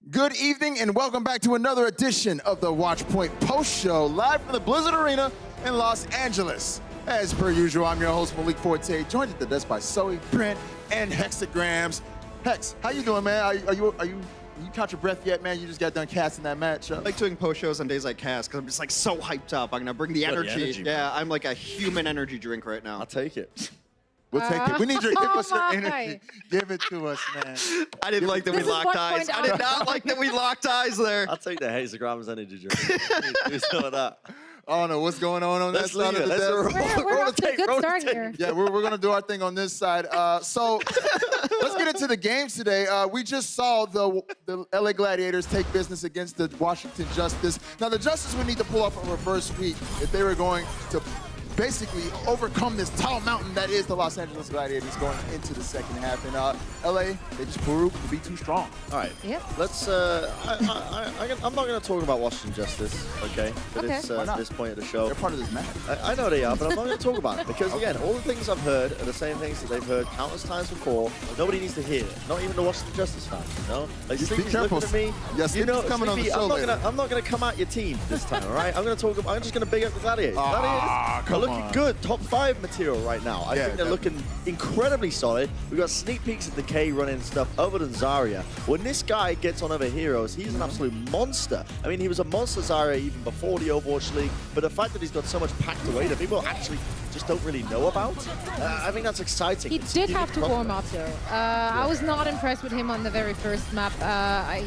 Good evening and welcome back to another edition of the Watchpoint Post-Show, live from the Blizzard Arena in Los Angeles. As per usual, I'm your host, Malik Forte, joined at the desk by Zoe, Brent, and Hexagrams. Hex, how you doing, man? You caught your breath yet, man? You just got done casting that match. I like doing post shows on days like cast because I'm just like so hyped up. I'm gonna bring the energy. Yeah, I'm like a human energy drink right now. I'll take it. We'll take it. We need your, give us your my. energy. Give it to us, man. I didn't like that we This is locked Watchpoint eyes. I did not like that we locked eyes there. I'll take the Hexagrams energy drink. Do some of that. I don't know what's going on that Let's side leave of it. the Let's desk. roll. We're off to a tape, good roll the start tape. here. Yeah, we're going to do our thing on this side. So let's get into the games today. We just saw the LA Gladiators take business against the Washington Justice. Now, the Justice would need to pull off a reverse sweep if they were going to basically overcome this tall mountain that is the Los Angeles Gladiators going into the second half. And LA, they just proved to be too strong. All right. Yep. Let's. I'm not going to talk about Washington Justice, okay? But Okay. it's Why not? this point of the show. They're part of this match. I know they are, but I'm not going to talk about it because again, all the things I've heard are the same things that they've heard countless times before. Nobody needs to hear it. Not even the Washington Justice fans, you know? Like Be Sleepy's careful. looking at me. Yeah, you know, Sleepy's coming on the Sleepy, show later. I'm not gonna come at your team this time, all right? I'm just gonna big up the Gladiators. Gladiators come are looking on. good, top 5 material right now. I Yeah, think they're looking incredibly solid. We've got sneak peeks of Decay running stuff other than Zarya. When this guy gets on other heroes, he's an absolute monster. I mean, he was a monster Zarya even before the Overwatch League, but the fact that he's got so much packed away that people actually just don't really know about, I think that's exciting. He It's did giving have to proper- warm up though. I was not impressed with him on the very first map. I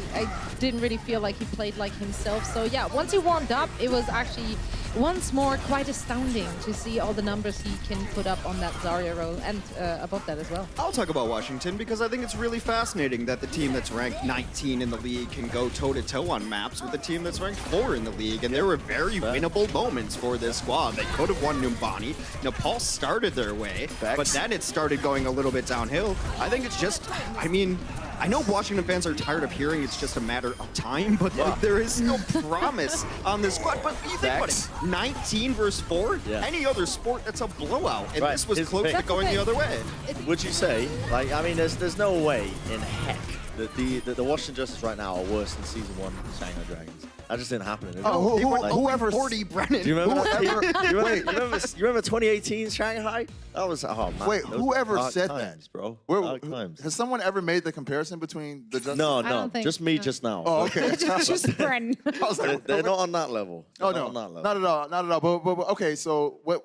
didn't really feel like he played like himself. So yeah, once he warmed up, it was actually once more quite astounding to see all the numbers he can put up on that Zarya role and above that as well. I'll talk about Washington because I think it's really fascinating that the team that's ranked 19 in the league can go toe-to-toe on maps with the team that's ranked 4 in the league. And there were very winnable moments for this squad. They could have won Numbani. Nepal started their way, but then it started going a little bit downhill. I think it's just, I mean, I know Washington fans are tired of hearing it's just a matter of time, but like, there is no promise on this squad. But you think about it, 19 versus 4? Yeah. Any other sport, that's a blowout. And Right. this was Here's the close thing. to going the other way. Would you say, like, I mean, there's no way in heck that the Washington Justice right now are worse than Season 1 Shanghai Dragons. That just didn't happen. Is it? Oh, They went whoever 40, Brennan. Do you remember that? Whoever- you remember 2018 Shanghai? That was, oh man. Wait, those whoever dark said times, that? bro? Where- Dark times. Has someone ever made the comparison between the Justice? No, I no, don't think just me so. just now. Oh, okay. just Bren. I was like, They're not on that level. Oh They're no, not on that level. not at all, not at all. But okay, so what?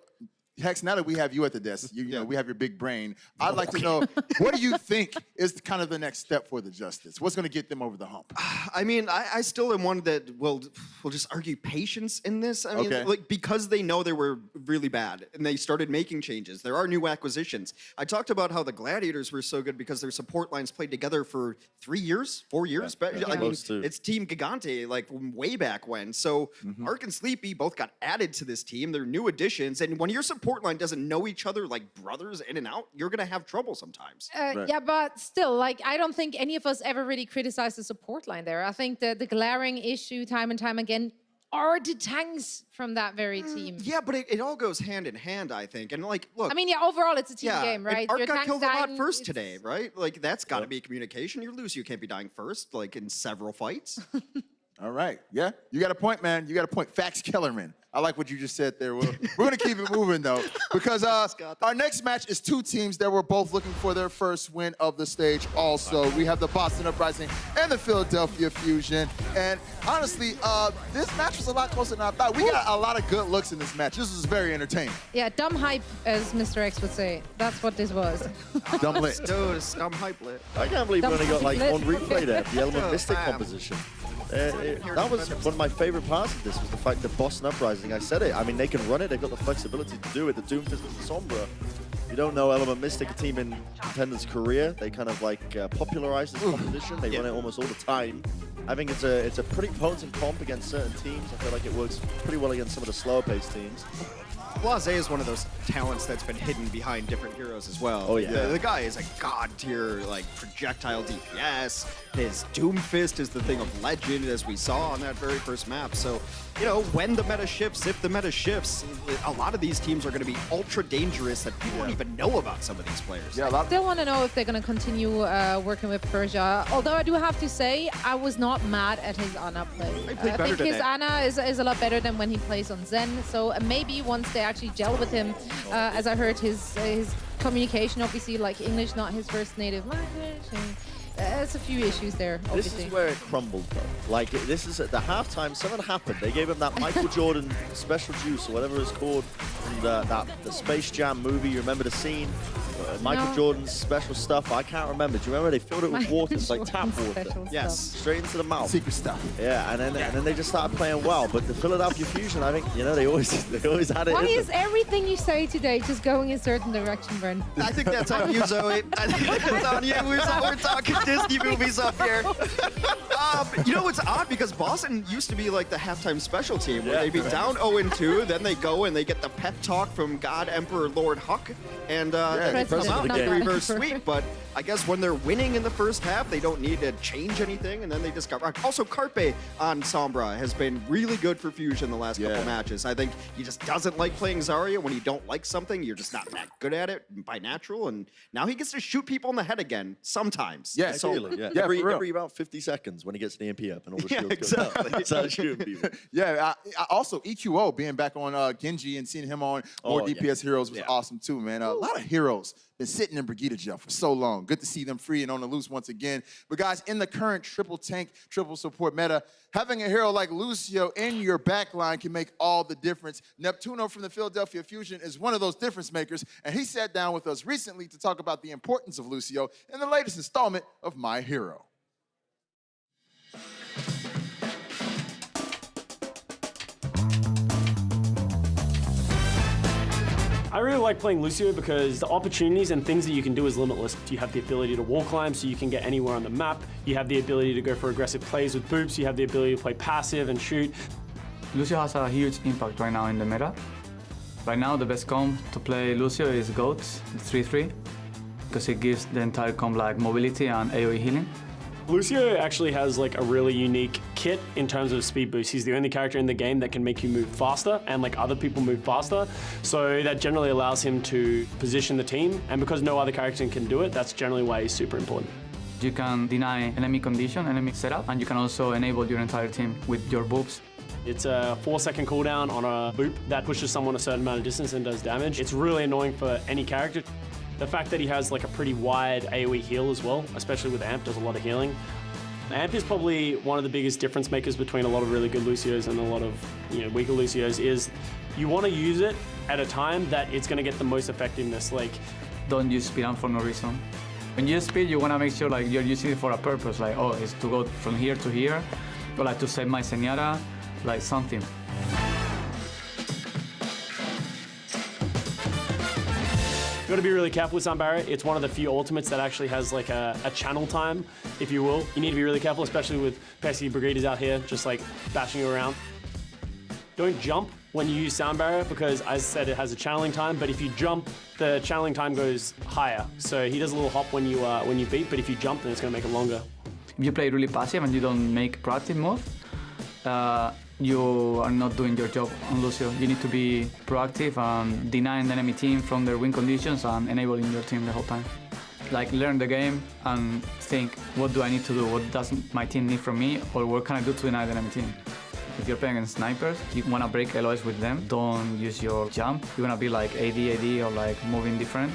Hex, now that we have you at the desk, you know we have your big brain. I'd like to know, what do you think is kind of the next step for the Justice? What's going to get them over the hump? I mean, I still am one that will just argue patience in this. I mean, Okay. like, because they know they were really bad and they started making changes. There are new acquisitions. I talked about how the Gladiators were so good because their support lines played together for 3 years, 4 years. I mean, close to. it's Team Gigante, like way back when. So Ark and Sleepy both got added to this team. They're new additions. And when your support line doesn't know each other like brothers in and out, you're going to have trouble sometimes. Yeah, but still, like, I don't think any of us ever really criticized the support line there. I think the glaring issue time and time again are the tanks from that very team. Yeah, but it all goes hand in hand, I think. And like, look. I mean, yeah, overall, it's a team Yeah, game, right? and Art Your got tanks killed a lot dying, first it's- today, right? Like, that's got to be communication. Your Lucio can't be dying first, like, in several fights. All right, yeah, you got a point, man. You got a point. Fax Kellerman. I like what you just said there. We're going to keep it moving, though, because our next match is 2 teams that were both looking for their first win of the stage also. We have the Boston Uprising and the Philadelphia Fusion. And honestly, this match was a lot closer than I thought. We got a lot of good looks in this match. This was very entertaining. Yeah, dumb hype, as Mr. X would say. That's what this was. Dumb lit. Dude, it's dumb hype lit. I can't believe we only got like Double one replay there. The Element Oh, Mystic bam. composition. That was one of my favorite parts of this, was the fact that Boston Uprising, I said it, I mean, they can run it, they've got the flexibility to do it. The Doomfist and the Sombra. You don't know Element Mystic, a team in Contender's career. They kind of like popularized this composition. They run it almost all the time. I think it's a pretty potent comp against certain teams. I feel like it works pretty well against some of the slower paced teams. Blase is one of those talents that's been hidden behind different heroes as well. Oh, yeah. The guy is a god tier, like, projectile DPS. His Doom Fist is the thing of legend, as we saw on that very first map. So, you know, when the meta shifts, if the meta shifts, a lot of these teams are going to be ultra dangerous that people don't even know about some of these players. Yeah, I still want to know if they're going to continue working with Persia. Although I do have to say, I was not mad at his Ana play. He played I better think his today. Ana is a lot better than when he plays on Zen. So maybe once they actually gel with him, as I heard his communication, obviously, like English not his first native language. And, there's a few issues there, obviously. This is where it crumbled, though. Like, this is at the halftime, something happened. They gave him that Michael Jordan special juice, or whatever it's called, from the Space Jam movie. You remember the scene? Michael No. Jordan's special stuff. I can't remember. Do you remember? They filled it with water. It's like tap Jordan's water. special Yes. stuff. Straight into the mouth. Secret stuff. Yeah, and then they just started playing well. But the Philadelphia Fusion, I think, you know, they always had it. Why in is them. everything you say today just going in a certain direction, Bren? I think that's on you, Zoe. I think that's on you. We're talking Disney movies up here. You know, it's odd because Boston used to be like the halftime special team where they'd be down 0-2, then they go and they get the pep talk from God Emperor Lord Huck, and they come President, out not with a God reverse Emperor. sweep. But I guess when they're winning in the first half, they don't need to change anything, and then they just got rocked. Also, Carpe on Sombra has been really good for Fusion the last couple matches. I think he just doesn't like playing Zarya. When you don't like something, you're just not that good at it by natural, and now he gets to shoot people in the head again sometimes. Yeah, so, Really, yeah. Yeah, every, for real. every about 50 seconds when he gets the MP up and all the Yeah, shields go exactly. down. Starts shooting people. Yeah, also EQO being back on Genji and seeing him on more Oh, yeah. DPS heroes was awesome too, man. A lot of heroes been sitting in Brigitte jail for so long. Good to see them free and on the loose once again. But guys, in the current triple tank, triple support meta, having a hero like Lucio in your backline can make all the difference. Neptuno from the Philadelphia Fusion is one of those difference makers, and he sat down with us recently to talk about the importance of Lucio in the latest installment of My Hero. I really like playing Lucio because the opportunities and things that you can do is limitless. You have the ability to wall climb, so you can get anywhere on the map. You have the ability to go for aggressive plays with boops. You have the ability to play passive and shoot. Lucio has a huge impact right now in the meta. Right now, the best comp to play Lucio is Goats, 3-3, because it gives the entire comp like mobility and AoE healing. Lucio actually has like a really unique kit in terms of speed boost. He's the only character in the game that can make you move faster and like other people move faster. So that generally allows him to position the team. And because no other character can do it, that's generally why he's super important. You can deny enemy condition, enemy setup, and you can also enable your entire team with your boops. It's a 4-second cooldown on a boop that pushes someone a certain amount of distance and does damage. It's really annoying for any character. The fact that he has like a pretty wide AoE heal as well, especially with Amp, does a lot of healing. Amp is probably one of the biggest difference makers between a lot of really good Lucios and a lot of weaker Lucios is you want to use it at a time that it's going to get the most effectiveness. Like, Don't use speed amp for no reason. When you use speed, you want to make sure like you're using it for a purpose, like, oh, it's to go from here to here, or like to save my Zenyatta, like something. you got to be really careful with Sunbarrier. It's one of the few ultimates that actually has like a channel time, if you will. You need to be really careful, especially with pesky Brigittes out here, just like bashing you around. Don't jump when you use Sound Barrier because, as I said, it has a channeling time, but if you jump, the channeling time goes higher. So he does a little hop when you beat, but if you jump, then it's going to make it longer. If you play really passive and you don't make proactive move, you are not doing your job on Lucio. You need to be proactive and denying the enemy team from their win conditions and enabling your team the whole time. Like, learn the game and think, what do I need to do? What does my team need from me? Or what can I do to deny the enemy team? If you're playing against snipers, you want to break LOS with them. Don't use your jump. You want to be like AD or like moving different.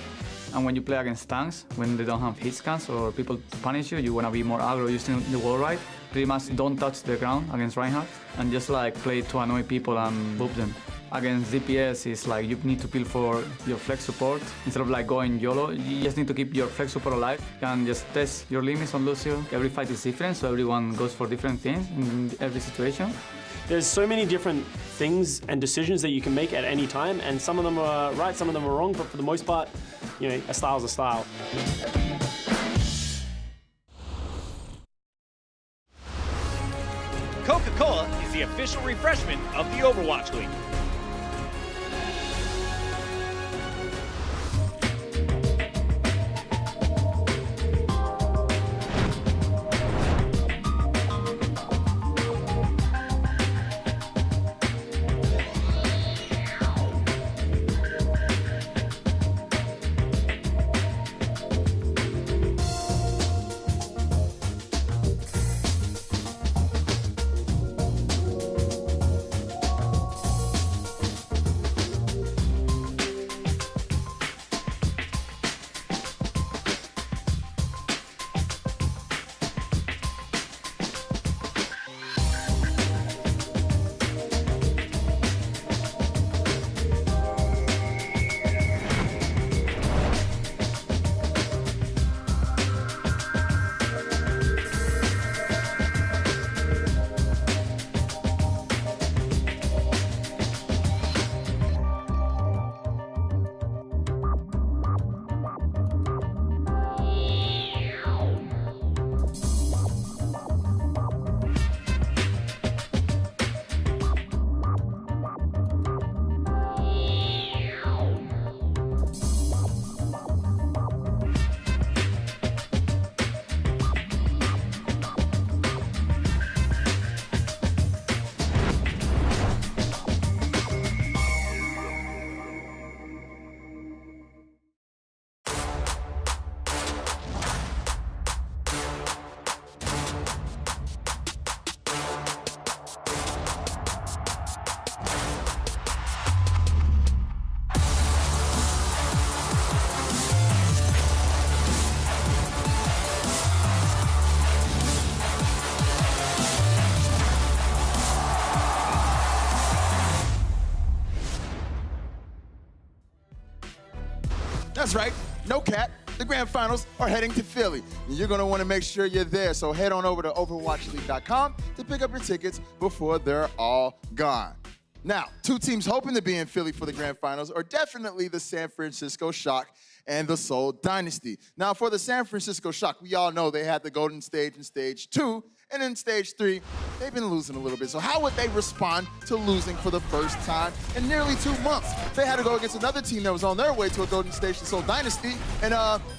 And when you play against tanks, when they don't have hit scans or people to punish you, you want to be more aggro using the wall ride. Pretty much don't touch the ground against Reinhardt and just like play to annoy people and boop them. Against DPS, it's like you need to peel for your flex support. Instead of like going YOLO, you just need to keep your flex support alive. You can just test your limits on Lucio. Every fight is different, so everyone goes for different things in every situation. There's so many different things and decisions that you can make at any time, and some of them are right, some of them are wrong, but for the most part, a style's a style. Coca-Cola is the official refreshment of the Overwatch League. right. No cap. The grand finals are heading to Philly. And you're going to want to make sure you're there. So head on over to overwatchleague.com to pick up your tickets before they're all gone. Now, two teams hoping to be in Philly for the grand finals are definitely the San Francisco Shock and the Seoul Dynasty. Now, for the San Francisco Shock, we all know they had the golden stage in stage 2, and in stage 3, they've been losing a little bit. So how would they respond to losing for the first time in nearly 2 months? They had to go against another team that was on their way to a golden stage, the Seoul Dynasty, and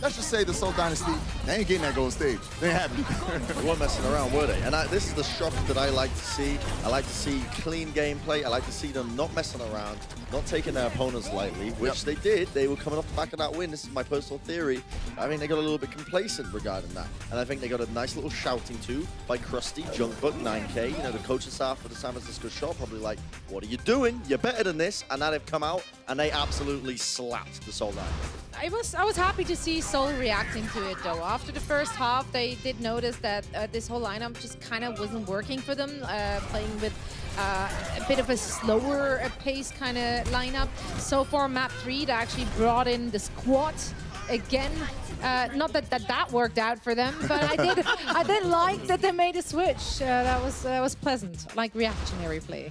let's just say the Seoul Dynasty, they ain't getting that golden stage. They ain't having it. They weren't messing around, were they? And this is the Shock that I like to see. I like to see clean gameplay. I like to see them not messing around, not taking their opponents lightly, which they did. They were coming off the back of that win. This is my personal theory. I mean, they got a little bit complacent regarding that. And I think they got a nice little shouting to by Krusty, Junkbuck, 9K. You know, the coaching staff for the San Francisco Shock probably like, what are you doing? You're better than this. And now they've come out and they absolutely slapped the Seoul Dynasty. I was happy to see Seoul reacting to it though. After the first half, they did notice that this whole lineup just kind of wasn't working for them, playing with a bit of a slower pace kind of lineup. So for map 3, they actually brought in the squad again. Not that worked out for them, but I did like that they made a switch. That was pleasant, like reactionary play.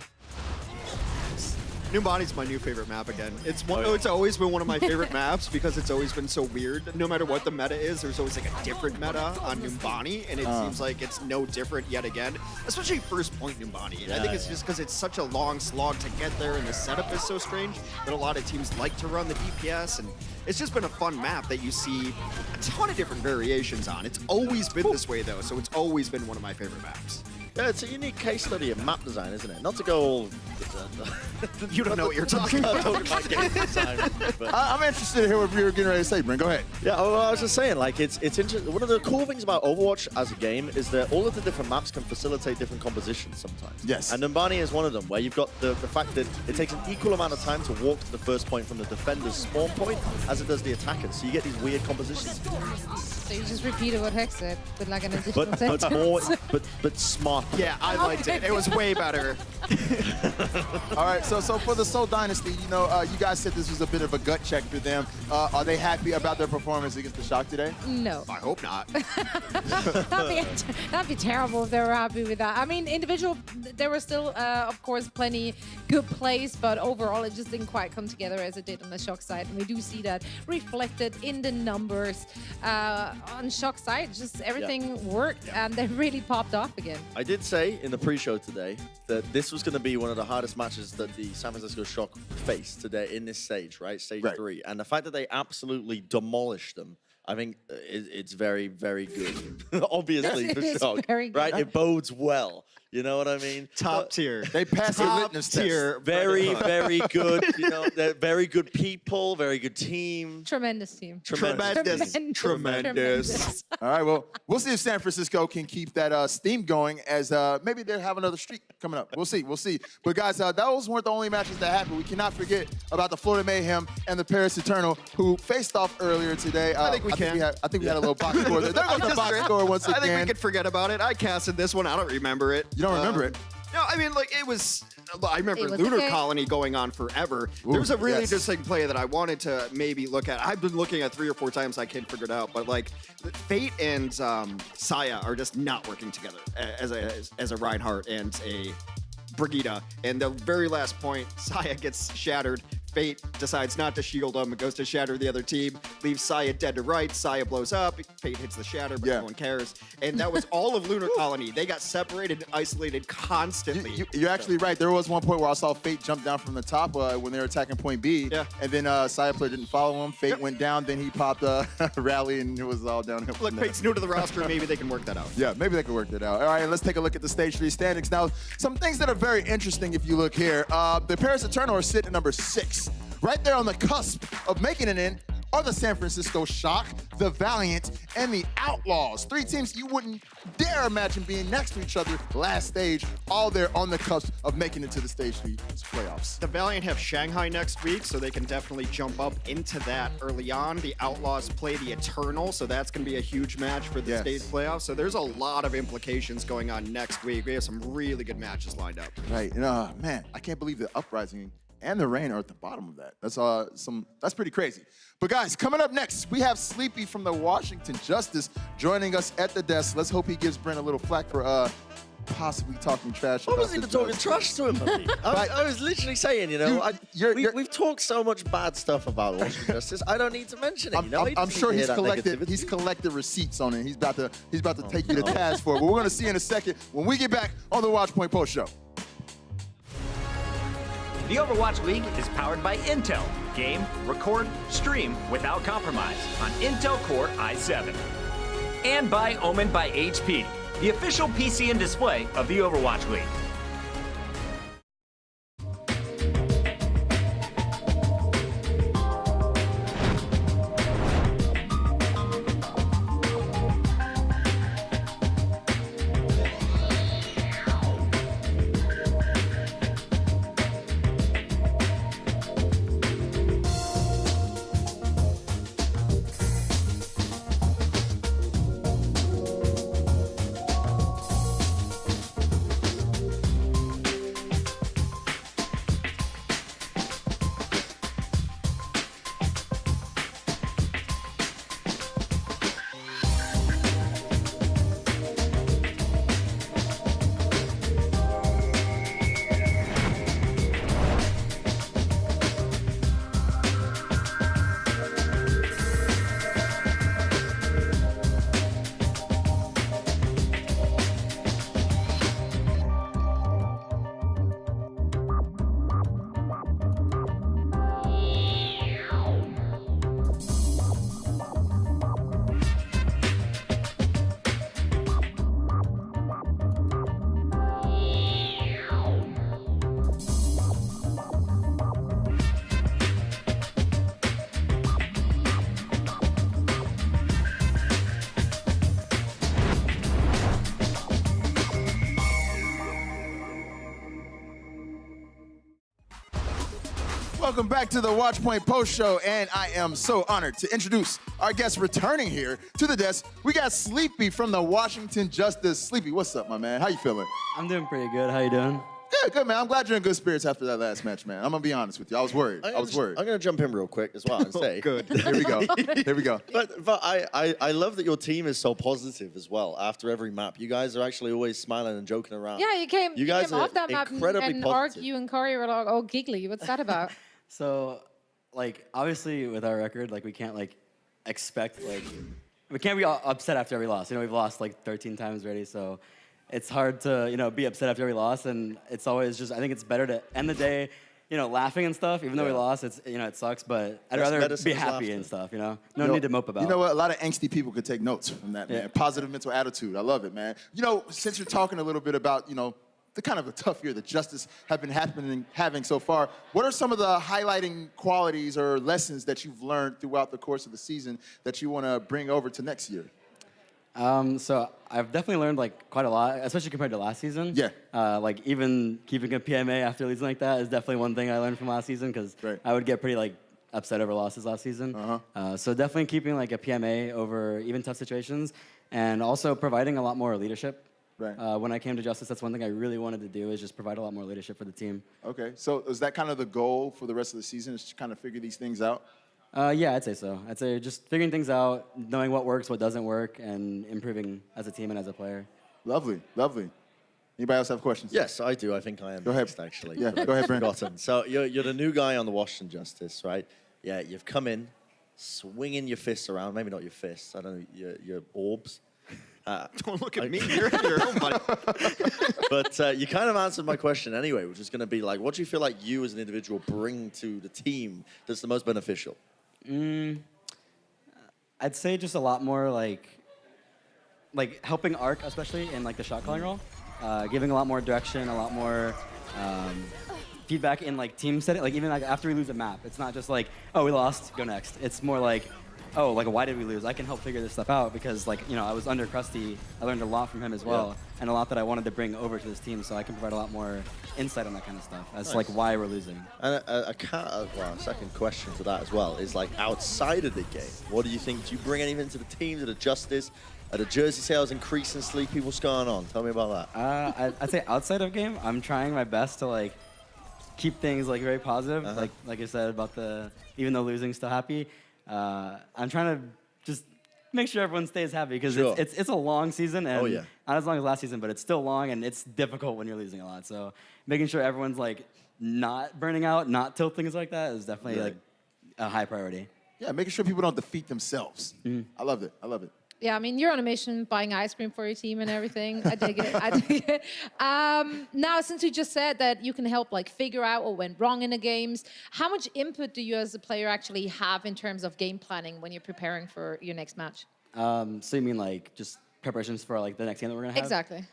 Numbani's my new favorite map again. It's always been one of my favorite maps because it's always been so weird. No matter what the meta is, there's always like a different meta on Numbani, and it seems like it's no different yet again. Especially first point Numbani. And I think it's just because it's such a long slog to get there, and the setup is so strange that a lot of teams like to run the DPS, and it's just been a fun map that you see a ton of different variations on. It's always been this way though, so it's always been one of my favorite maps. Yeah, it's a unique case study of map design, isn't it? Not to go all... You don't know what you're talking about. Game design, but... I'm interested to hear what you were getting ready to say, Brent. Go ahead. Yeah, well, I was just saying, like, it's interesting. One of the cool things about Overwatch as a game is that all of the different maps can facilitate different compositions sometimes. Yes. And Numbani is one of them, where you've got the fact that it takes an equal amount of time to walk to the first point from the defender's spawn point as it does the attackers. So you get these weird compositions. So you just repeated what Hex said, with like an additional sentence. but smart. Yeah, I liked it. It was way better. All right, so for the Seoul Dynasty, you know, you guys said this was a bit of a gut check for them. Are they happy about their performance against the Shock today? No. I hope not. That'd be terrible if they were happy with that. I mean, individual, there were still, of course, plenty good plays, but overall, it just didn't quite come together as it did on the Shock side. And we do see that reflected in the numbers. On Shock side, just everything worked, and they really popped off again. I did say in the pre-show today that this was going to be one of the hardest matches that the San Francisco Shock faced today in this stage, right? Stage 3. And the fact that they absolutely demolished them, I think it's very, very good. Obviously, for Shock, right? It bodes well. You know what I mean? Top tier. They passed the litmus test. Very, very good. You know, they're very good people, very good team. Tremendous team. Tremendous. All right, well, we'll see if San Francisco can keep that steam going as maybe they have another streak coming up. We'll see. But guys, those weren't the only matches that happened. We cannot forget about the Florida Mayhem and the Paris Eternal, who faced off earlier today. I think we had a little box score there. There goes the box score once again. I think we could forget about it. I casted this one. I don't remember it. You don't remember it? No, I mean, like, it was... I remember It was Lunar okay. Colony going on forever. Ooh, There was a really yes. interesting play that I wanted to maybe look at. I've been looking at 3 or 4 times. I can't figure it out. But, like, Fate and Saya are just not working together as a Reinhardt and a Brigitte. And the very last point, Saya gets shattered. Fate decides not to shield him and goes to shatter the other team, leaves Saya dead to right. Saya blows up. Fate hits the shatter, but no one cares. And that was all of Lunar Colony. They got separated and isolated constantly. You're actually right. There was one point where I saw Fate jump down from the top when they were attacking point B. Yeah. And then Saya player didn't follow him. Fate went down. Then he popped a rally, and it was all downhill. Look, Fate's new to the roster. Maybe they can work that out. Yeah, maybe they could work that out. All right, let's take a look at the Stage 3 standings. Now, some things that are very interesting if you look here. The Paris Eternal are sitting at number 6. Right there on the cusp of making it in are the San Francisco Shock, the Valiant, and the Outlaws. 3 teams you wouldn't dare imagine being next to each other last stage, all there on the cusp of making it to the Stage 3 playoffs. The Valiant have Shanghai next week, so they can definitely jump up into that early on. The Outlaws play the Eternal, so that's going to be a huge match for the stage playoffs. So there's a lot of implications going on next week. We have some really good matches lined up. Right, and man, I can't believe the Uprising and the rain are at the bottom of that. That's pretty crazy. But guys, coming up next, we have Sleepy from the Washington Justice joining us at the desk. Let's hope he gives Brent a little flack for possibly talking trash. I wasn't even talking trash to him, buddy. I was literally saying, you know, we've talked so much bad stuff about Washington Justice. I don't need to mention it. You know? I'm sure he's collected receipts on it. He's about to take you to task for it. But we're gonna see in a second when we get back on the Watchpoint Post Show. The Overwatch League is powered by Intel. Game, record, stream without compromise on Intel Core i7. And by Omen by HP, the official PC and display of the Overwatch League. Welcome back to the Watchpoint Post Show, and I am so honored to introduce our guest returning here to the desk. We got Sleepy from the Washington Justice. Sleepy, what's up, my man? How you feeling? I'm doing pretty good. How you doing? Good, man. I'm glad you're in good spirits after that last match, man. I'm gonna be honest with you. I was worried. I'm gonna jump in real quick as well and say, good. Here we go. Here we go. But I love that your team is so positive as well. After every map, you guys are actually always smiling and joking around. Yeah, you came off that map and Ark, positive. you and Corey were like, oh, giggly. What's that about? So, like, obviously with our record, like, we can't, like, expect, like, we can't be upset after every loss. You know, we've lost, like, 13 times already, so it's hard to, you know, be upset after every loss, and it's always just, I think it's better to end the day, you know, laughing and stuff, even though we lost, it's, you know, it sucks, but I'd rather be happy and stuff, you know? No need to mope about it. You know what? A lot of angsty people could take notes from that, man. Positive mental attitude. I love it, man. You know, since you're talking a little bit about, you know, the kind of a tough year that Justice have been having so far, what are some of the highlighting qualities or lessons that you've learned throughout the course of the season that you want to bring over to next year? So I've definitely learned like quite a lot, especially compared to last season. Yeah. Like even keeping a PMA after losing like that is definitely one thing I learned from last season because I would get pretty like upset over losses last season. So definitely keeping like a PMA over even tough situations and also providing a lot more leadership. Right. When I came to Justice, that's one thing I really wanted to do is just provide a lot more leadership for the team. Okay, so is that kind of the goal for the rest of the season, is to kind of figure these things out? Yeah, I'd say so. I'd say just figuring things out, knowing what works, what doesn't work, and improving as a team and as a player. Lovely, lovely. Anybody else have questions? Yes, I do. I think I am next, actually. Yeah, go ahead, Brent. Forgotten. So you're the new guy on the Washington Justice, right? Yeah, you've come in, swinging your fists around. Maybe not your fists. I don't know, your orbs. Don't look at me. You're your own buddy. But you kind of answered my question anyway, which is going to be like, what do you feel like you as an individual bring to the team that's the most beneficial? I'd say just a lot more like helping Ark, especially in like the shot calling role, giving a lot more direction, a lot more feedback in like team setting. Like even like after we lose a map, it's not just like, oh, we lost, go next. It's more like, oh, like why did we lose? I can help figure this stuff out because like, you know, I was under Krusty. I learned a lot from him as well and a lot that I wanted to bring over to this team so I can provide a lot more insight on that kind of stuff as like why we're losing. And a second question to that as well is like outside of the game, what do you think? Do you bring anything to the team, to the Justice? Are the jersey sales increasing, Sleepy? What's going on? Tell me about that. I'd say outside of game, I'm trying my best to like keep things like very positive. Like I said about even though losing, still happy. I'm trying to just make sure everyone stays happy because it's a long season and not as long as last season, but it's still long and it's difficult when you're losing a lot. So making sure everyone's like not burning out, not tilting, things like that is definitely like a high priority. Yeah, making sure people don't defeat themselves. I love it. I love it. Yeah, I mean, you're on a mission, buying ice cream for your team and everything. I dig it. I dig it. Now, since you just said that you can help like figure out what went wrong in the games, how much input do you as a player actually have in terms of game planning when you're preparing for your next match? So you mean like just preparations for like the next game that we're gonna have? Exactly.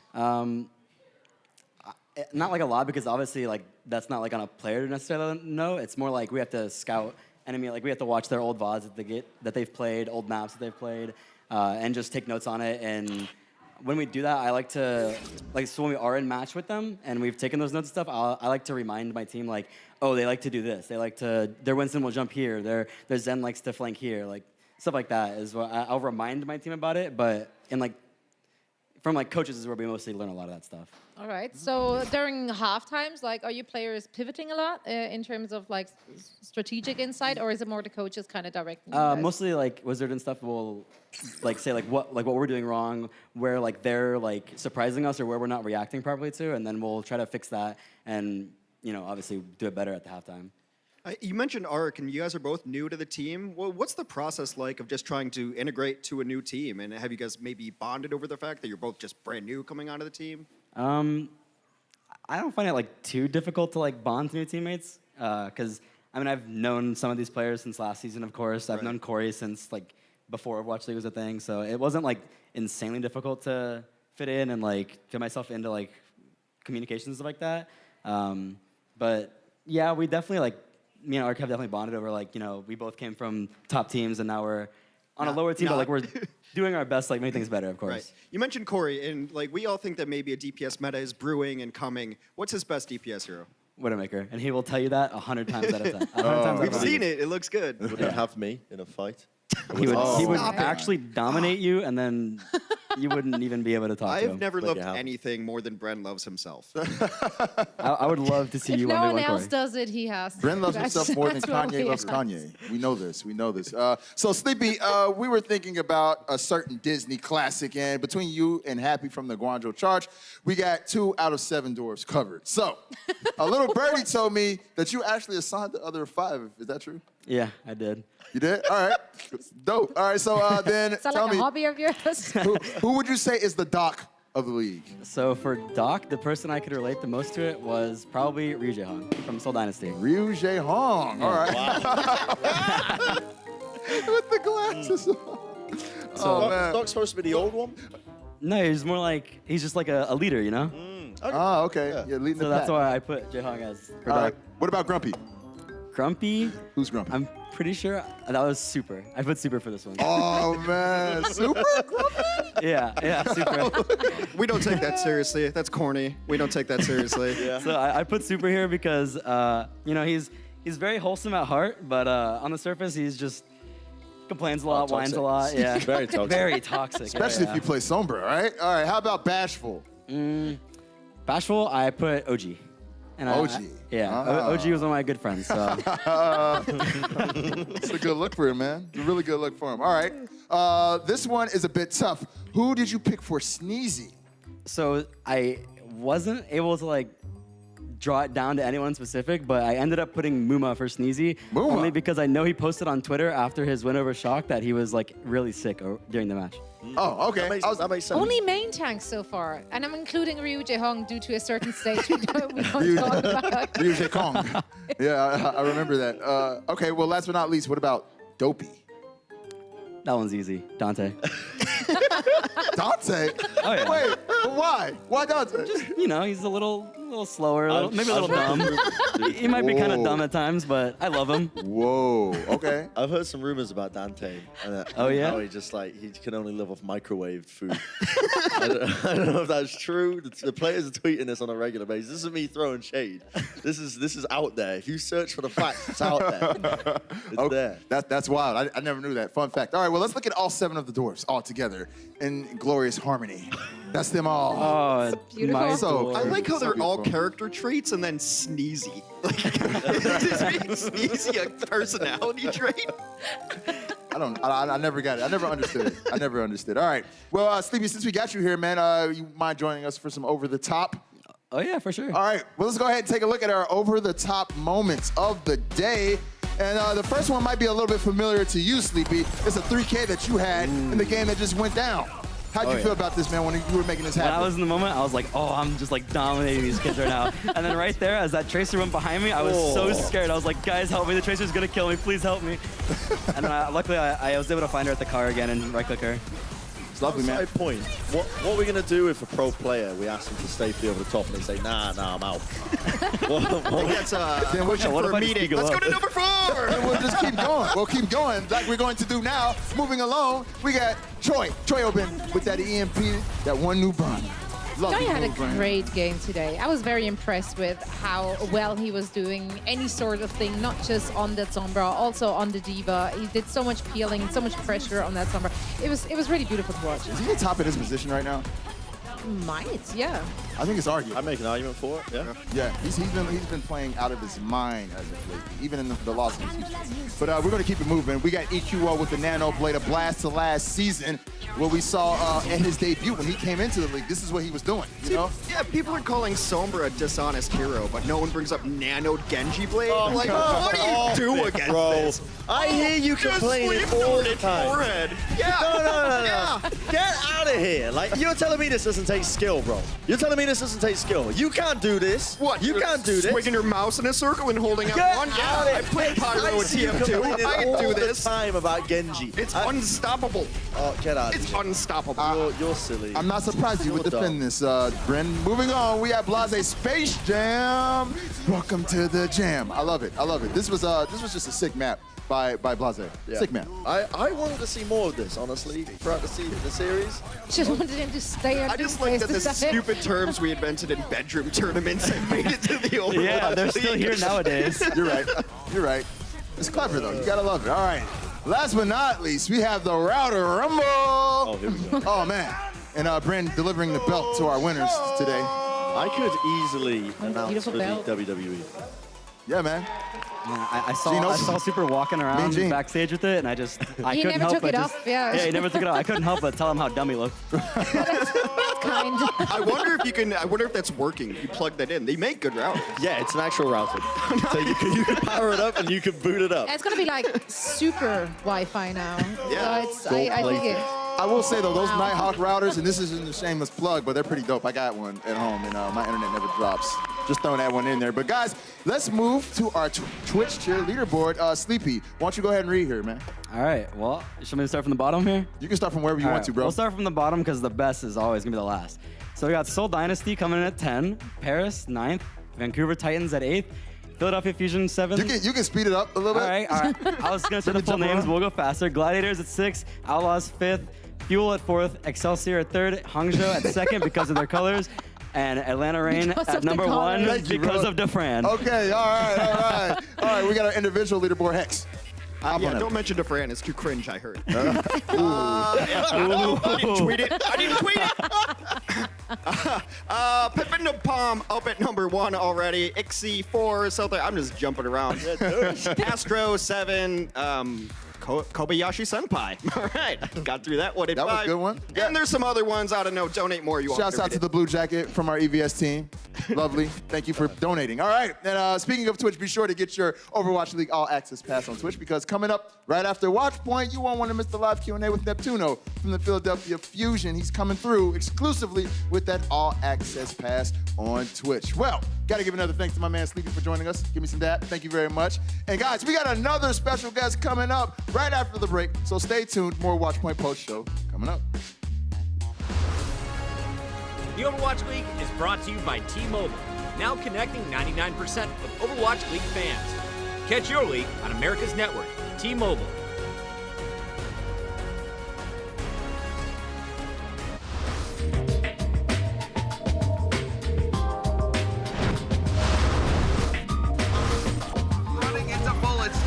Not like a lot because obviously like that's not like on a player to necessarily know. It's more like we have to scout enemy. Like we have to watch their old VODs that they've played, old maps that they've played. And just take notes on it. And when we do that, I like to, so when we are in match with them and we've taken those notes and stuff, I like to remind my team, like, oh, they like to do this. They like to, their Winston will jump here. Their Zen likes to flank here. Like, stuff like that is what I'll remind my team about it. But from coaches is where we mostly learn a lot of that stuff. All right. So during half times, are you players pivoting a lot in terms of strategic insight, or is it more the coaches kind of directing you guys? Mostly Wizard and stuff will say what we're doing wrong, where they're surprising us or where we're not reacting properly to, and then we'll try to fix that and obviously do it better at the halftime. You mentioned Ark, and you guys are both new to the team. Well, what's the process like of just trying to integrate to a new team? And have you guys maybe bonded over the fact that you're both just brand new coming onto the team? I don't find it too difficult to bond to new teammates because I've known some of these players since last season, of course. I've known Corey since before Overwatch League was a thing, so it wasn't insanely difficult to fit in and get myself into communications and stuff like that. But yeah, we definitely me and Ark have definitely bonded over we both came from top teams and now we're on a lower team, but we're doing our best to make things better, of course. Right. You mentioned Corey, and we all think that maybe a DPS meta is brewing and coming. What's his best DPS hero? Widowmaker, and he will tell you that 100 times out of 10. We've seen it. It looks good. Would you have me in a fight? He would actually dominate you, and then you wouldn't even be able to talk to him. I've never loved anything more than Bren loves himself. I would love to see you one day, no one else does it, he has to. Bren loves himself more than Kanye loves Kanye. We know this. We know this. So, Sleepy, we were thinking about a certain Disney classic, and between you and Happy from the Guangzhou Charge, we got 2 out of 7 dwarves covered. So, a little birdie told me that you actually assigned the other 5. Is that true? Yeah, I did. You did? All right. Dope. All right, so then Is that tell like a me, hobby of yours? who would you say is the Doc of the league? So for Doc, the person I could relate the most to it was probably Ryu Jae-hong from Seoul Dynasty. Ryu Jae-hong. All right. Wow. With the glasses on. So Doc's supposed to be the old one? No, he's more he's just a leader, you know? Okay. Oh, okay. Yeah, leading So the that's pack. why I put Jae-hong as for All Doc. right. What about Grumpy? Grumpy? Who's Grumpy? I'm pretty sure that was Super. I put Super for this one. Oh, man. Super Grumpy? Yeah, Super. We don't take that seriously. That's corny. We don't take that seriously. Yeah. So I put Super here because, he's very wholesome at heart, but on the surface, he's just complains a lot, whines a lot. Yeah. Very toxic. Very toxic. Especially if you play Sombra, right? All right, how about Bashful? Bashful, I put OG. And OG. OG was one of my good friends. So. It's a good look for him, man. It's a really good look for him. All right. This one is a bit tough. Who did you pick for Sneezy? So I wasn't able to draw it down to anyone specific, but I ended up putting Muma for Sneezy. Muma? Only because I know he posted on Twitter after his win over Shock that he was really sick during the match. Oh, okay. That makes sense. Only main tanks so far, and I'm including Ryu Jae-hong due to a certain stage we don't Ryu talk about. Ryu Jae-kong. Yeah, I remember that. Okay, well, last but not least, what about Dopey? That one's easy. Dante. Dante? Oh, yeah. Wait, but why? Why Dante? He's a little slower, maybe a little dumb. He might be kind of dumb at times, but I love him. Whoa, okay. I've heard some rumors about Dante. Oh, yeah? How he just he can only live off microwave food. I don't know if that's true. The players are tweeting this on a regular basis. This isn't me throwing shade. This is out there. If you search for the facts, it's out there. It's there. That's wild. I never knew that. Fun fact. All right, well, let's look at all 7 of the dwarves all together in glorious harmony. That's them all. Oh, Beautiful. my So- lord. I like how they're all beautiful. character traits and then sneezy. Like, is being sneezy a personality trait? I never got it. I never understood it. I never understood. All right. Well, Sleepy, since we got you here, man, you mind joining us for some over the top? Oh yeah, for sure. All right. Well, let's go ahead and take a look at our over the top moments of the day. And the first one might be a little bit familiar to you, Sleepy. It's a 3K that you had in the game that just went down. How'd you feel about this, man, when you were making this When happen? I was in the moment, I was like, oh, I'm just like dominating these kids right now. And then right there, as that Tracer went behind me, I was so scared. I was like, guys, help me. The Tracer's gonna kill me. Please help me. And then luckily, I was able to find her at the car again and right-click her. It's lovely, man. Side point. What are we gonna do if a pro player we ask them to stay free over the top and they say, nah, I'm out? That's Then pushing what for if a I just meeting. go Let's go up? to number 4. And we'll just keep going. We'll keep going like we're going to do now. Moving along, we got Troy. Troy open with that EMP, that one new bun. Lovely Johnny had a move, Brian. great game today. I was very impressed with how well he was doing any sort of thing, not just on that Sombra, also on the Diva. He did so much peeling, so much pressure on that Sombra. It was really beautiful to watch. Is he the top of his position right now? Might, yeah. I think it's arguable. I make an argument for it. Yeah. Yeah, he's been playing out of his mind as of lately, even in the loss against Houston. But we're going to keep it moving. We got EQO with the Nano Blade, a blast to last season, what we saw at his debut when he came into the league. This is what he was doing, you know? Yeah, people are calling Sombra a dishonest hero, but no one brings up Nano Genji Blade. Like, what do you do against bro. this? I hear you complaining all the time. Forehead. Yeah. No. Yeah. Get out of here. Like, you're telling me this doesn't take skill, bro. You're telling me this doesn't take skill. You can't do this. What? You can't do this. Swinging your mouse in a circle and holding up Get one. out Yeah, of I here. played Pyro I with see you TM2. complaining I can do all this. the time about Genji. It's unstoppable. Oh, get out of It's here. unstoppable. You're silly. I'm not surprised you would You're defend dumb. this, Bren. Moving on, we have Blase Space Jam. Welcome to the jam. I love it. I love it. This was just a sick map by Blase. Yeah. Sick map. I wanted to see more of this, honestly, throughout the series. Just wanted him to stay on I just like that the stupid terms we invented in bedroom tournaments have made it to the Overwatch. Yeah, they're still here nowadays. You're right. You're right. It's clever, though. You gotta love it. All right. Last but not least, we have the Router Rumble. Oh, here we go. Oh, man. And Bren delivering the belt to our winners today. I could easily announce beautiful for belt. the WWE. Yeah, man. Yeah, I Gino? saw Super walking around Gene. backstage with it, and I He couldn't never help took but it just, off, yeah. he never took it off. I couldn't help but tell him how dumb he looked. Kind. I wonder if that's working. You plug that in. They make good routers. Yeah, it's an actual router. So you can power it up and you can boot it up. It's gonna be like super Wi-Fi now. Yeah. So I dig it. I will say, though, those Wow. Nighthawk routers, and this isn't a shameless plug, but they're pretty dope. I got one at home, and my internet never drops. Just throwing that one in there. But, guys, let's move to our Twitch tier leaderboard. Sleepy, why don't you go ahead and read here, man? All right, well, should we start from the bottom here? You can start from wherever you All want right, to, bro. We'll start from the bottom because the best is always going to be the last. So we got Seoul Dynasty coming in at 10, Paris 9th, Vancouver Titans at 8th, Philadelphia Fusion 7th. You can speed it up a little bit. All right. I was going to say the Let me full jump names, around. but we'll go faster. Gladiators at 6th, Outlaws 5th, Fuel at 4th, Excelsior at 3rd, Hangzhou at 2nd because of their colors, and Atlanta Reign Because at of the number 1 colors. Thank you, because bro. of Defran. Okay, all right. All right, we got our individual leaderboard. Hex. Hop Yeah, on don't it. mention DeFran. It's too cringe, I heard. I didn't tweet it. Pippin the Palm up at number 1 already. Ixie 4, South. I'm just jumping around. Astro 7. Kobayashi Senpai. All right, got through that one at That was a 5. good one. Yeah. And there's some other ones. I don't know. Donate more. You want Shouts me out to read the it? Blue Jacket from our EVS team. Lovely. Thank you for donating. All right. And speaking of Twitch, be sure to get your Overwatch League All Access Pass on Twitch because coming up right after Watchpoint, you won't want to miss the live Q&A with Neptuno from the Philadelphia Fusion. He's coming through exclusively with that All Access Pass on Twitch. Well, got to give another thanks to my man Sleepy for joining us. Give me some dap. Thank you very much. And guys, we got another special guest coming up right after the break. So stay tuned. More Watchpoint Post Show coming up. The Overwatch League is brought to you by T-Mobile, now connecting 99% of Overwatch League fans. Catch your league on America's network, T-Mobile. Running into bullets.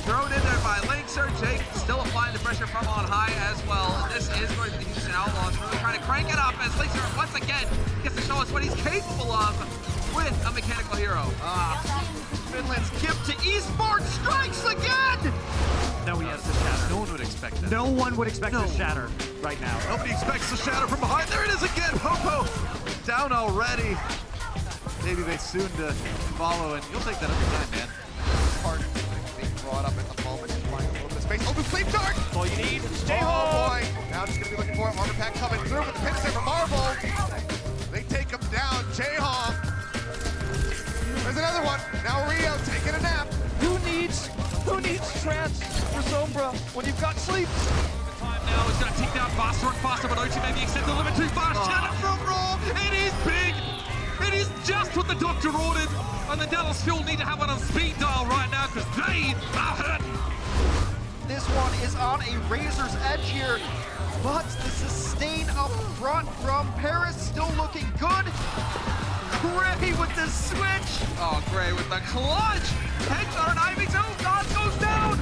Thrown in there by Linkser. Jake still applying the pressure from on high as well. And this is where the Houston Outlaws really trying to crank it up as Glacier once again gets to show us what he's capable of with a mechanical hero. Finland's gift to Esports strikes again! No, he has the shatter. No one would expect that. No one would expect the shatter right now. Nobody expects the shatter from behind. There it is again. Popo down already. Maybe they soon to follow, and you'll take that every time, man. Hard being brought up at the moment. Flying a little bit of space. Open sleep dart. That's all you need. Oh boy. Now just gonna be looking for it. Armor pack coming through with the pin there for Marvel. They take him down. Jayhawk. There's another one. Now Rio taking a nap. Who needs trance for Sombra when you've got sleep? The time now is gonna tick down faster and faster, but Ochi maybe extend the limit too fast. Shatter from Raw. It is big. It is just what the doctor ordered. And the Dallas Fuel need to have it on speed dial right now because they are hurt. This one is on a razor's edge here, but the sustain up front from Paris still looking good. Gray with the switch. Oh, Gray with the clutch. Heads on an Ivy too. God goes down.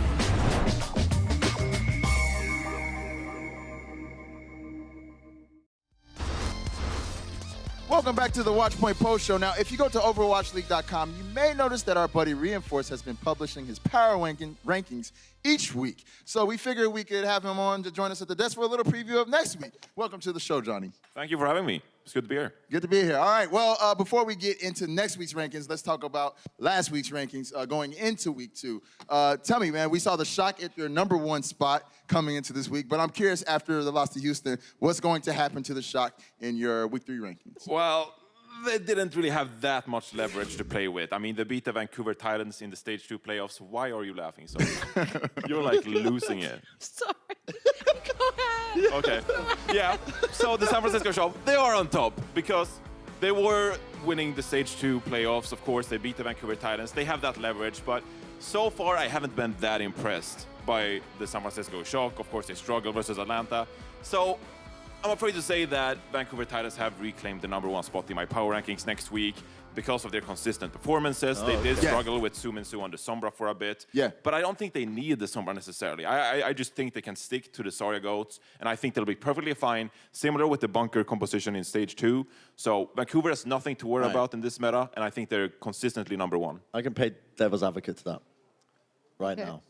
Welcome back to the Watchpoint Post Show. Now, if you go to OverwatchLeague.com, you may notice that our buddy Reinforce has been publishing his power rankings each week. So we figured we could have him on to join us at the desk for a little preview of next week. Welcome to the show, Johnny. Thank you for having me. It's good to be here. Good to be here. All right, well, before we get into next week's rankings, let's talk about last week's rankings going into week 2. Tell me, man, we saw the shock at your #1 spot coming into this week, but I'm curious after the loss to Houston, what's going to happen to the shock in your week 3 rankings? Well, they didn't really have that much leverage to play with. I mean, they beat the Vancouver Titans in the Stage 2 playoffs. Why are you laughing so much? You're like losing it. Sorry. Go ahead. Okay. Yeah. So the San Francisco Shock, they are on top because they were winning the Stage 2 playoffs. Of course, they beat the Vancouver Titans. They have that leverage, but so far I haven't been that impressed by the San Francisco Shock. Of course, they struggle versus Atlanta. So I'm afraid to say that Vancouver Titans have reclaimed the #1 spot in my power rankings next week because of their consistent performances. They did struggle with Su Min Su on the Sombra for a bit. Yeah. But I don't think they need the Sombra necessarily. I just think they can stick to the Zarya Goats, and I think they'll be perfectly fine, similar with the bunker composition in Stage 2. So Vancouver has nothing to worry about in this meta, and I think they're consistently #1. I can pay devil's advocate to that right now.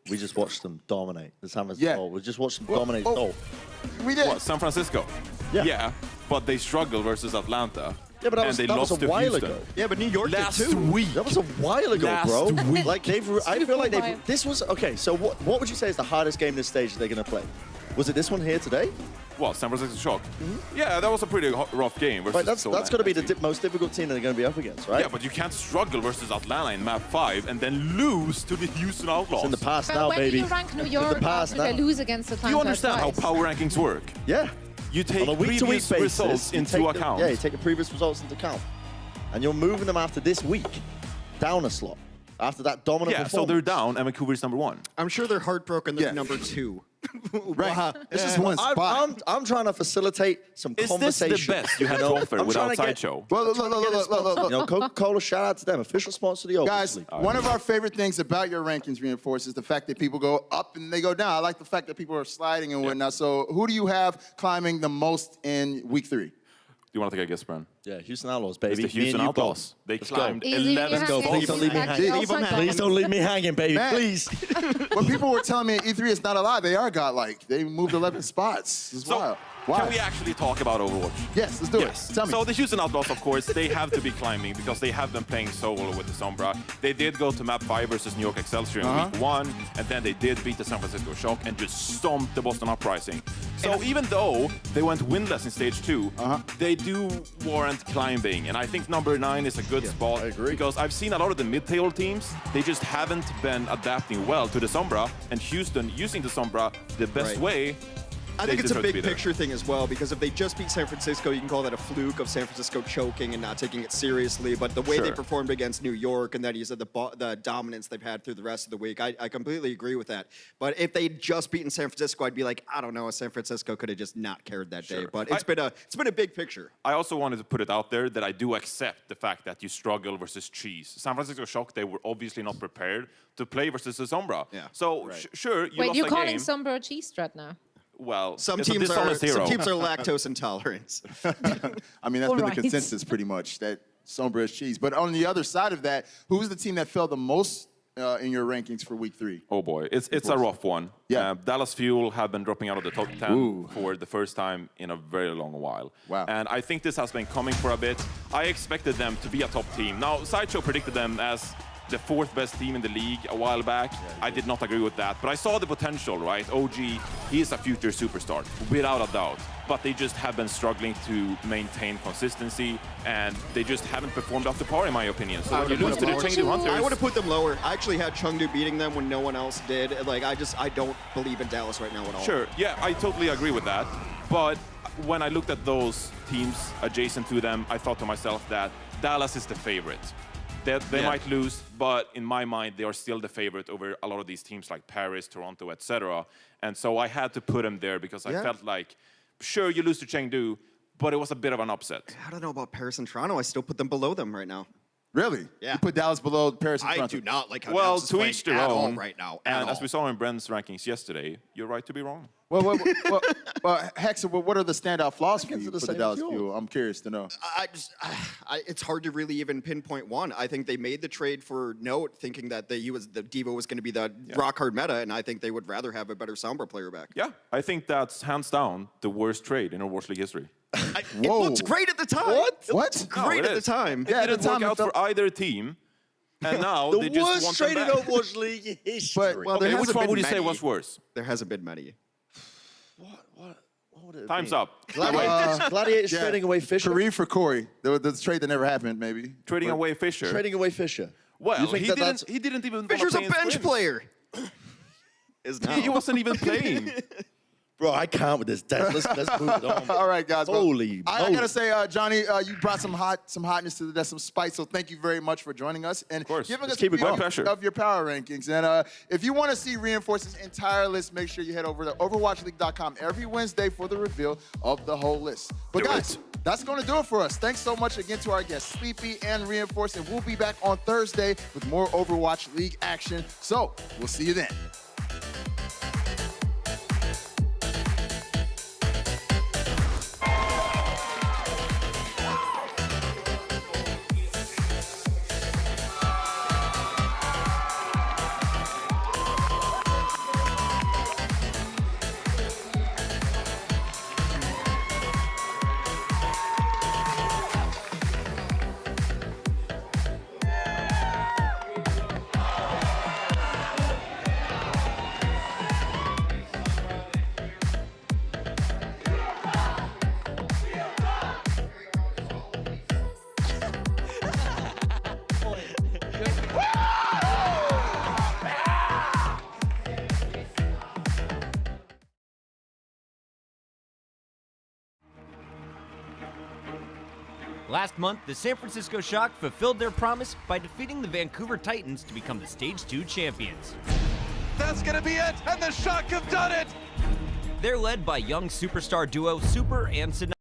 We just watched them dominate the San Francisco. We just watched them dominate Seoul. We did. What, San Francisco? Yeah. But they struggled versus Atlanta. Yeah, but and they that was lost a to while Houston. ago. Yeah, but New York Last did too. week. That was a while ago, bro. Last week. Like I feel like they've. Super This was okay. So what would you say is the hardest game this stage they're gonna play? Was it this one here today? Well, San Francisco Shock. Yeah, that was a pretty rough game. Right, that's Seoul got to be last the week. most difficult team they're going to be up against, right? Yeah, but you can't struggle versus Atlanta in map 5 and then lose to the Houston Outlaws. It's in the past But now, when baby. you rank New It's York in the past after they now. lose against Atlanta Do you understand how twice. power rankings work? Yeah. You take On a week-to-week previous basis, results you into take account. Yeah, you take the previous results into account, and you're moving them after this week down a slot after that dominant Yeah, performance. so they're down, and Vancouver's #1. I'm sure they're heartbroken they're Yeah. #2. Right. It's just one spot. I'm trying to facilitate some Is this conversation. the best you had to offer I'm trying without to get- Sideshow? Well, look. You know, Coca-Cola, shout out to them, official sponsor of the Overwatch Guys, League. one of our favorite things about your rankings, Reinforce, is the fact that people go up and they go down. I like the fact that people are sliding and whatnot. So who do you have climbing the most in week 3? Do you want to take a guess, Bran? Yeah, Houston Outlaws, baby. It's the Me and Houston you Outlaws. both. They Let's go. climbed Easy, 11 Let's go. you Please don't leave me actually hanging. also got Please don't leave me hanging, baby. Man. Please. When people were telling me E3 is not a lie, they are godlike. They moved 11 spots. It's So, wild. can we actually talk about Overwatch? Yes, let's do Yes. it. Tell me. So the Houston Outlaws, of course, they have to be climbing because they have been playing solo with the Sombra. They did go to map 5 versus New York Excelsior in week 1, and then they did beat the San Francisco Shock and just stomped the Boston Uprising. So even though they went winless in Stage 2, they do warrant climbing, and I think #9 is a good spot. I agree. Because I've seen a lot of the mid-table teams, they just haven't been adapting well to the Sombra, and Houston using the Sombra the best Right. way. I they think it's a deserve to be big there. picture thing as well, because if they just beat San Francisco, you can call that a fluke of San Francisco choking and not taking it seriously. But the way they Sure. performed against New York, and that you said the dominance they've had through the rest of the week, I completely agree with that. But if they'd just beaten San Francisco, I'd be like, I don't know, San Francisco could have just not cared that day. Sure. But it's been a big picture. I also wanted to put it out there that I do accept the fact that you struggle versus Cheese. San Francisco Shock, they were obviously not prepared to play versus the Sombra. Yeah. So sure, you Wait, lost you're a calling game. Sombra a cheese strat now? well, Some it's a teams are dishonest hero. lactose intolerant. I mean, that's All been right. the consensus pretty much, that Sombra is cheese. But on the other side of that, who's the team that fell the most in your rankings for week 3? Oh boy, it's a rough one. Yeah. Dallas Fuel have been dropping out of the top 10 Ooh. for the first time in a very long while. Wow. And I think this has been coming for a bit. I expected them to be a top team. Now, Sideshow predicted them as the 4th best team in the league a while back. I did not agree with that, but I saw the potential, right? OG, he is a future superstar, without a doubt. But they just have been struggling to maintain consistency, and they just haven't performed up to par, in my opinion. So when you lose to the Chengdu Hunters... I would have put them lower. I actually had Chengdu beating them when no one else did. Like, I don't believe in Dallas right now at all. Sure, yeah, I totally agree with that. But when I looked at those teams adjacent to them, I thought to myself that Dallas is the favorite. They might lose, but in my mind, they are still the favorite over a lot of these teams like Paris, Toronto, etc. And so I had to put them there because I felt like, sure, you lose to Chengdu, but it was a bit of an upset. I don't know about Paris and Toronto. I still put them below them right now. Really? Yeah. You put Dallas below Paris and I Toronto? do not like how Well, Dallas is to playing each their at all own. right now. And as we saw in Brent's rankings yesterday, you're right to be wrong. Well, Hex, what are the standout flaws for you Rankings are the for the same Dallas as yours. Fuel? I'm curious to know. It's hard to really even pinpoint one. I think they made the trade for Note, thinking that the Devo was going to be the rock hard meta, and I think they would rather have a better Sombra player back. Yeah, I think that's hands down the worst trade in Overwatch League history. It looked great at the time. What? It looked great No, it at the is. time. It at the didn't time work it out felt- for either team, and now they The just worst want them trade in back. Overwatch League history. Well, there Okay, which hasn't one been would you say many. was worse? There hasn't been many. What would it have Time's been? up. Gladiators trading away Fisher. Kareem for Corey. The trade that never happened, maybe. Trading away Fisher. Trading away Fisher. Well, You think he that didn't. that's- He didn't even. wanna Fisher's a play in bench scrims. player. Is now. He wasn't even playing. Bro, I can't with this death. Let's move it on. All right, guys. Well, Holy I moly. gotta say, Johnny, you brought some hotness to this, some spice. So thank you very much for joining us and course. giving Let's us keep a it going. preview Pleasure. of your power rankings. And if you want to see Reinforce's entire list, make sure you head over to OverwatchLeague.com every Wednesday for the reveal of the whole list. But Do guys, it. that's gonna do it for us. Thanks so much again to our guests, Sleepy and Reinforce, and we'll be back on Thursday with more Overwatch League action. So we'll see you then. Last month, the San Francisco Shock fulfilled their promise by defeating the Vancouver Titans to become the Stage 2 champions. That's gonna be it, and the Shock have done it! They're led by young superstar duo Super and Sinai.